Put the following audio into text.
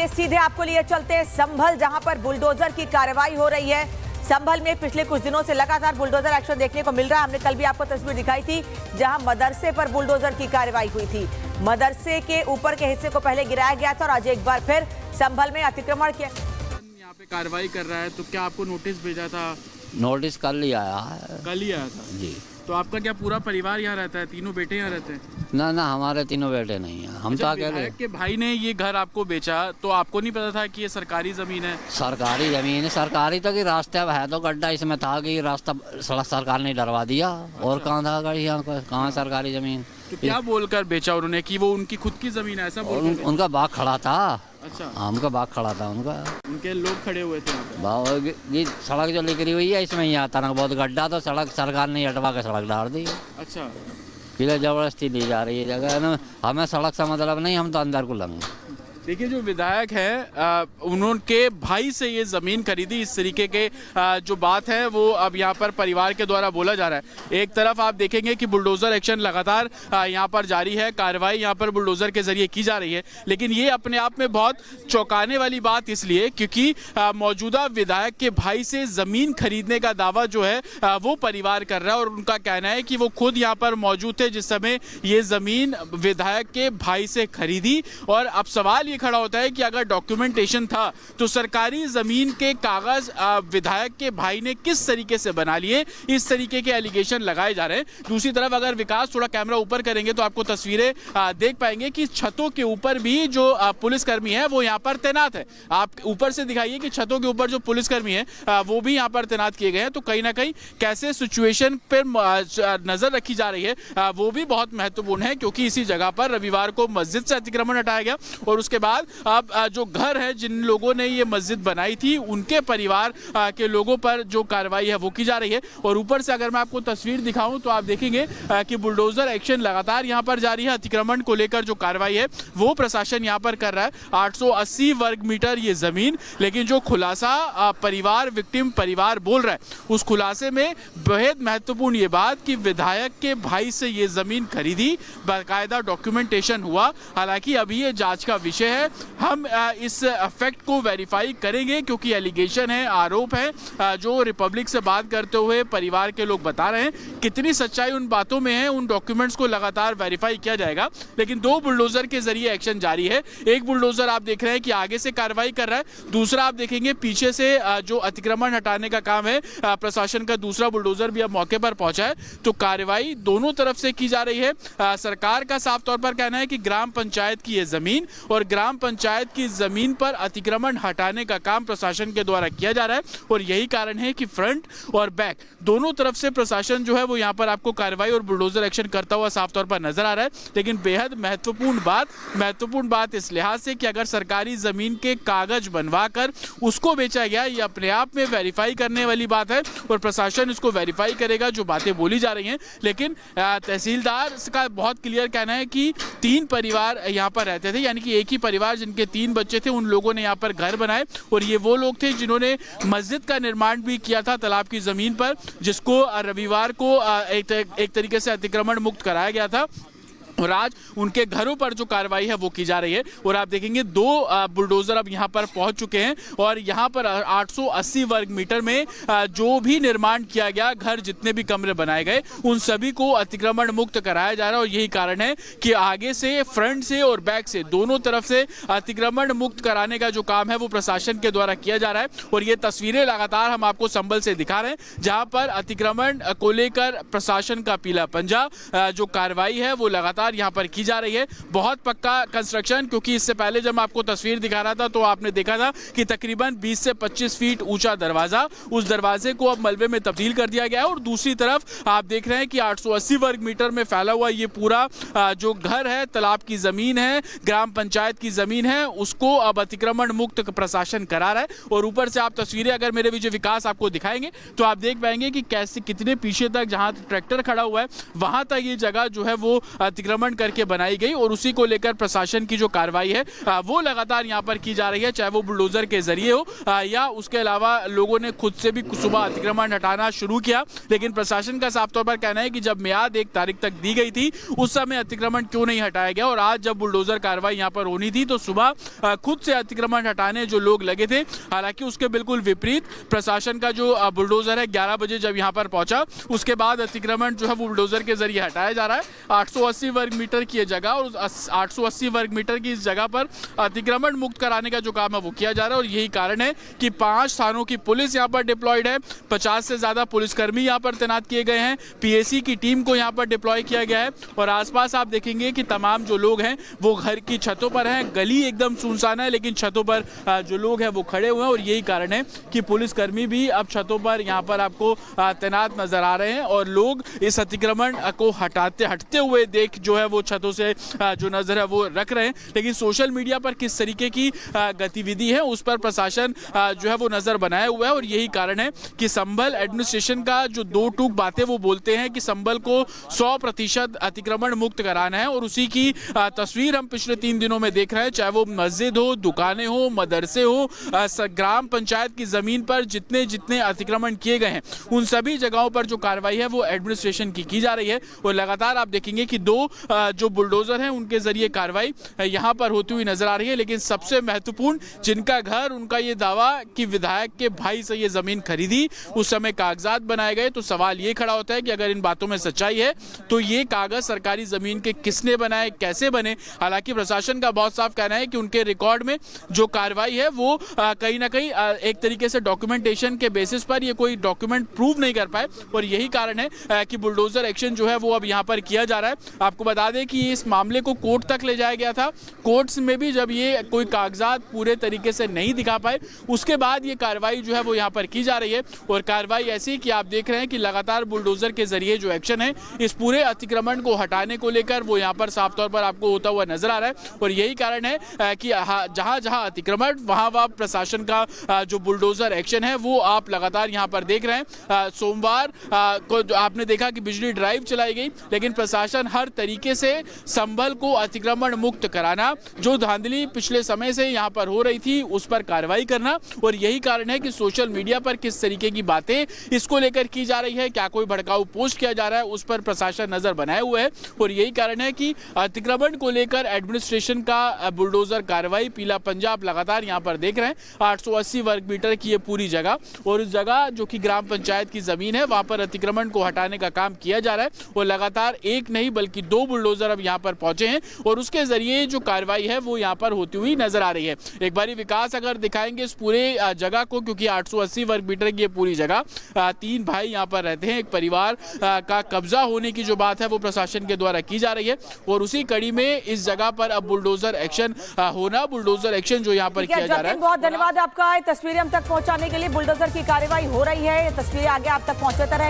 आइए सीधे आपको लिए चलते हैं संभल, जहां पर बुलडोजर की कार्रवाई हो रही है। संभल में पिछले कुछ दिनों से लगातार बुलडोजर एक्शन देखने को मिल रहा है। हमने कल भी आपको तस्वीर दिखाई थी जहां मदरसे पर बुलडोजर की कार्रवाई हुई थी। मदरसे के ऊपर के हिस्से को पहले गिराया गया था और आज एक बार फिर संभल में अतिक्रमण किया। यहाँ पे कार्रवाई कर रहा है, तो क्या आपको नोटिस भेजा था? नोटिस कल ही आया है। कल ही आया था जी। तो आपका क्या पूरा परिवार यहाँ रहता है? तीनों बेटे यहाँ रहते हैं? ना ना, हमारे तीनों बेटे नहीं हैं। हम तो अकेले। विधायक के भाई ने ये घर आपको बेचा, तो आपको नहीं पता था कि ये सरकारी जमीन है? सरकारी जमीन है, सरकारी तो कि रास्ते अब है तो गड्ढा इसमें था कि रास्ता सड़क सरकार ने डरवा दिया। और कहाँ था गाड़ी, यहाँ कहाँ सरकारी जमीन? तो क्या बोलकर बेचा उन्होंने कि वो उनकी खुद की जमीन है, ऐसा बोल? उनका बाग खड़ा था। अच्छा, उनका बाग खड़ा था। उनके लोग खड़े हुए थे ये सड़क जो निकली हुई है इसमें ही आता ना बहुत गड्ढा, तो सड़क सरकार ने हटवा के सड़क डाल दी। अच्छा, किले जबरदस्ती ली जा रही है जगह ना, हमें सड़क से मतलब नहीं, हम तो अंदर को लंगे। देखिए जो विधायक है उनके भाई से ये ज़मीन खरीदी, इस तरीके के जो बात है वो अब यहाँ पर परिवार के द्वारा बोला जा रहा है। एक तरफ आप देखेंगे कि बुलडोज़र एक्शन लगातार यहाँ पर जारी है, कार्रवाई यहाँ पर बुलडोज़र के जरिए की जा रही है। लेकिन ये अपने आप में बहुत चौंकाने वाली बात इसलिए क्योंकि मौजूदा विधायक के भाई से ज़मीन खरीदने का दावा जो है वो परिवार कर रहा है और उनका कहना है कि वो खुद यहाँ पर मौजूद थे जिस समय ये ज़मीन विधायक के भाई से खरीदी। और अब सवाल खड़ा होता है कि अगर डॉक्यूमेंटेशन था तो सरकारी जमीन के कागज विधायक के भाई ने किस तरीके से बना लिए, इस तरीके के एलिगेशन लगाए जा रहे हैं। दूसरी तरफ अगर विकास थोड़ा कैमरा ऊपर करेंगे तो आपको तस्वीरें देख पाएंगे कि छतों के ऊपर भी जो पुलिसकर्मी है वो यहाँ पर तैनात है। आप ऊपर से दिखाइए कि छतों के ऊपर जो पुलिसकर्मी है वो भी यहाँ पर तैनात किए गए हैं। तो कहीं ना कहीं कैसे सिचुएशन पर नजर रखी जा रही है वो भी बहुत महत्वपूर्ण है, क्योंकि इसी जगह पर रविवार को मस्जिद से अतिक्रमण हटाया गया और उसके बाद अब जो घर है जिन लोगों ने ये मस्जिद बनाई थी उनके परिवार के लोगों पर जो कार्रवाई है वो की जा रही है। और ऊपर से अगर मैं आपको तस्वीर दिखाऊं तो आप देखेंगे कि बुलडोजर एक्शन लगातार यहाँ पर जारी है। अतिक्रमण को लेकर जो कार्रवाई है वो प्रशासन यहाँ पर कर रहा है। 880 वर्ग मीटर ये जमीन, लेकिन जो खुलासा परिवार विक्टिम परिवार बोल रहा है उस खुलासे में बेहद महत्वपूर्ण ये बात कि विधायक के भाई से ये जमीन खरीदी, बाकायदा डॉक्यूमेंटेशन हुआ। हालांकि अभी ये जांच का विषय है, हम इस फैक्ट को वेरीफाई करेंगे क्योंकि एलिगेशन है, आरोप है जो रिपब्लिक से बात करते हुए परिवार के लोग बता रहे हैं। कितनी सच्चाई उन बातों में है, उन डॉक्यूमेंट्स को लगातार वेरीफाई किया जाएगा। लेकिन दो बुलडोजर के जरिए एक्शन जारी है। एक बुलडोजर आप देख रहे हैं कि आगे से कार्रवाई कर रहा है, दूसरा आप देखेंगे पीछे से जो अतिक्रमण हटाने का काम है प्रशासन का दूसरा बुलडोजर भी अब मौके पर पहुंचा है। तो कार्रवाई दोनों तरफ से की जा रही है। सरकार का साफ तौर पर कहना है कि ग्राम पंचायत की यह जमीन और ग्राम पंचायत की जमीन पर अतिक्रमण हटाने का काम प्रशासन के द्वारा किया जा रहा है और यही कारण है कि फ्रंट और बैक दोनों तरफ से प्रशासन जो है वो यहाँ पर आपको कार्रवाई और बुलडोजर एक्शन करता हुआ साफ तौर पर नजर आ रहा है। लेकिन बेहद महत्वपूर्ण बात इस लिहाज से कि अगर सरकारी जमीन के कागज बनवा कर उसको बेचा गया, ये अपने आप में वेरीफाई करने वाली बात है और प्रशासन इसको वेरीफाई करेगा जो बातें बोली जा रही हैं। लेकिन तहसीलदार का बहुत क्लियर कहना है कि 3 परिवार यहाँ पर रहते थे, यानी कि एक ही परिवार जिनके 3 बच्चे थे उन लोगों ने यहाँ पर घर बनाए और ये वो लोग थे जिन्होंने मस्जिद का निर्माण भी किया था तालाब की जमीन पर, जिसको रविवार को एक तरीके से अतिक्रमण मुक्त कराया गया था और आज उनके घरों पर जो कार्रवाई है वो की जा रही है। और आप देखेंगे 2 बुलडोजर अब यहाँ पर पहुंच चुके हैं और यहाँ पर 880 वर्ग मीटर में जो भी निर्माण किया गया, घर जितने भी कमरे बनाए गए उन सभी को अतिक्रमण मुक्त कराया जा रहा है। और यही कारण है कि आगे से, फ्रंट से और बैक से दोनों तरफ से अतिक्रमण मुक्त कराने का जो काम है वो प्रशासन के द्वारा किया जा रहा है। और ये तस्वीरें लगातार हम आपको संभल से दिखा रहे हैं जहाँ पर अतिक्रमण को लेकर प्रशासन का पीला पंजा जो कार्रवाई है वो लगातार यहाँ पर की जा रही है। बहुत पक्का कंस्ट्रक्शन, क्योंकि इससे पहले जब आपको तस्वीर दिखा रहा था तो आपने देखा था कि तकरीबन 20 से 25 फीट ऊंचा दरवाजा, उस दरवाजे को अब मलबे में तब्दील कर दिया गया है। और दूसरी तरफ आप देख रहे हैं कि 880 वर्ग मीटर में फैला हुआ ये पूरा जो घर है, तालाब की जमीन है, ग्राम पंचायत की जमीन है, उसको अब अतिक्रमण मुक्त प्रशासन करा रहा है। और ऊपर से आप तस्वीरें अगर मेरे विजय विकास आपको दिखाएंगे तो आप देख पाएंगे कि कैसे कितने पीछे तक जहां ट्रैक्टर खड़ा हुआ है वहां तक ये जगह जो है वो अतिक्रमण अतिक्रमण करके बनाई गई और उसी को लेकर प्रशासन की जो कार्रवाई है वो लगातार यहाँ पर की जा रही है, चाहे वो बुलडोजर के जरिए हो या उसके अलावा लोगों ने खुद से भी सुबह अतिक्रमण हटाना शुरू किया। लेकिन प्रशासन का साफ तौर पर कहना है कि जब मियाद 1 तारीख तक दी गई थी उस समय अतिक्रमण क्यों नहीं हटाया गया, और आज जब बुलडोजर कार्रवाई यहाँ पर होनी थी तो सुबह खुद से अतिक्रमण हटाने जो लोग लगे थे। हालांकि उसके बिल्कुल विपरीत प्रशासन का जो बुलडोजर है 11 बजे जब यहाँ पर पहुंचा उसके बाद अतिक्रमण जो है वो बुलडोजर के जरिए हटाया जा रहा है। 880 वर्ग मीटर की जगह और 880 वर्ग मीटर की इस जगह पर अतिक्रमण मुक्त कराने का जो काम है वो किया जा रहा है, और यही कारण है कि 5 थानों की पुलिस यहाँ पर डिप्लॉयड है, 50 से ज्यादा पुलिसकर्मी यहाँ पर तैनात किए गए हैं, पीएसी की टीम को यहाँ पर डिप्लॉय किया गया है, और आसपास आप देखेंगे कि तमाम जो लोग हैं वो घर की छतों पर हैं। गली एकदम सुनसान है लेकिन छतों पर जो लोग हैं वो खड़े हुए हैं, और यही कारण है कि पुलिसकर्मी भी अब छतों पर यहाँ पर आपको तैनात नजर आ रहे हैं, और लोग इस अतिक्रमण को हटते हुए देख जो है वो छतों से जो नजर है वो रख रहे हैं। लेकिन सोशल मीडिया पर किस तरीके की गतिविधि है उस पर प्रशासन जो है वो नजर बनाए हुआ है, और यही कारण है कि संभल एडमिनिस्ट्रेशन का जो 2 टूक बातें वो बोलते हैं कि संभल को 100% अतिक्रमण मुक्त कराना है, और उसी की तस्वीर हम पिछले 3 दिनों में देख रहे हैं, चाहे वो मस्जिद हो, दुकानें हो, मदरसे हो, ग्राम पंचायत की जमीन पर जितने अतिक्रमण किए गए हैं उन सभी जगहों पर जो कार्रवाई है वो एडमिनिस्ट्रेशन की जा रही है। और लगातार आप देखेंगे कि 2 जो बुलडोजर हैं उनके जरिए कार्रवाई यहां पर होती हुई नजर आ रही है। लेकिन सबसे महत्वपूर्ण, जिनका घर, उनका ये दावा कि विधायक के भाई से ये जमीन खरीदी, उस समय कागजात बनाए गए, तो सवाल ये खड़ा होता है कि अगर इन बातों में सच्चाई है तो ये कागज सरकारी जमीन के किसने बनाए, कैसे बने। हालांकि प्रशासन का बहुत साफ कहना है कि उनके रिकॉर्ड में जो कार्रवाई है वो कहीं ना कहीं एक तरीके से डॉक्यूमेंटेशन के बेसिस पर ये कोई डॉक्यूमेंट प्रूव नहीं कर पाए, और यही कारण है कि बुलडोजर एक्शन जो है वो अब यहाँ पर किया जा रहा है। आपको बता दें कि इस मामले को कोर्ट तक ले जाया गया था, कोर्ट्स में भी जब ये कोई कागजात पूरे तरीके से नहीं दिखा पाए उसके बाद ये कार्रवाई जो है वो यहाँ पर की जा रही है। और कार्रवाई ऐसी कि आप देख रहे हैं कि लगातार बुलडोजर के जरिए जो एक्शन है इस पूरे अतिक्रमण को हटाने को लेकर वो यहाँ पर साफ तौर पर आपको होता हुआ नजर आ रहा है, और यही कारण है कि जहां जहां अतिक्रमण वहां प्रशासन का जो बुलडोजर एक्शन है वो आप लगातार यहाँ पर देख रहे हैं। सोमवार को आपने देखा कि बिजली ड्राइव चलाई गई, लेकिन प्रशासन हर तरीके से संभल को अतिक्रमण मुक्त कराना, जो धांधली पिछले समय से यहाँ पर हो रही थी उस पर कार्रवाई करना, और यही कारण है कि सोशल मीडिया पर किस तरीके की बातें इसको लेकर की जा रही है, क्या कोई भड़काऊ पोस्ट किया जा रहा है, उस पर प्रशासन नजर बनाए हुए है। और यही कारण है कि अतिक्रमण को लेकर एडमिनिस्ट्रेशन का बुलडोजर कार्रवाई पीला पंजाब लगातार यहाँ पर देख रहे हैं। 880 वर्ग मीटर की ये पूरी जगह, और उस जगह जो कि ग्राम पंचायत की जमीन है वहां पर अतिक्रमण को हटाने का काम किया जा रहा है, और लगातार एक नहीं बल्कि 2 बुलडोजर अब यहाँ पर पहुंचे हैं, और उसके जरिए जो कार्रवाई है वो यहाँ पर होती हुई नजर आ रही है। एक बारी विकास अगर दिखाएंगे इस पूरे जगह को, क्योंकि 880 वर्ग मीटर की ये पूरी जगह 3 भाई यहाँ पर रहते हैं, एक परिवार का कब्जा होने की जो बात है वो प्रशासन के द्वारा की जा रही है, और उसी कड़ी में इस जगह पर अब बुलडोजर एक्शन होना, बुलडोजर एक्शन जो यहाँ पर किया जा रहा है। बहुत धन्यवाद आपका तस्वीरें हम तक पहुंचाने के लिए। बुलडोजर की कार्रवाई हो रही है, तस्वीरें आगे आप तक पहुंचाते रहेंगे।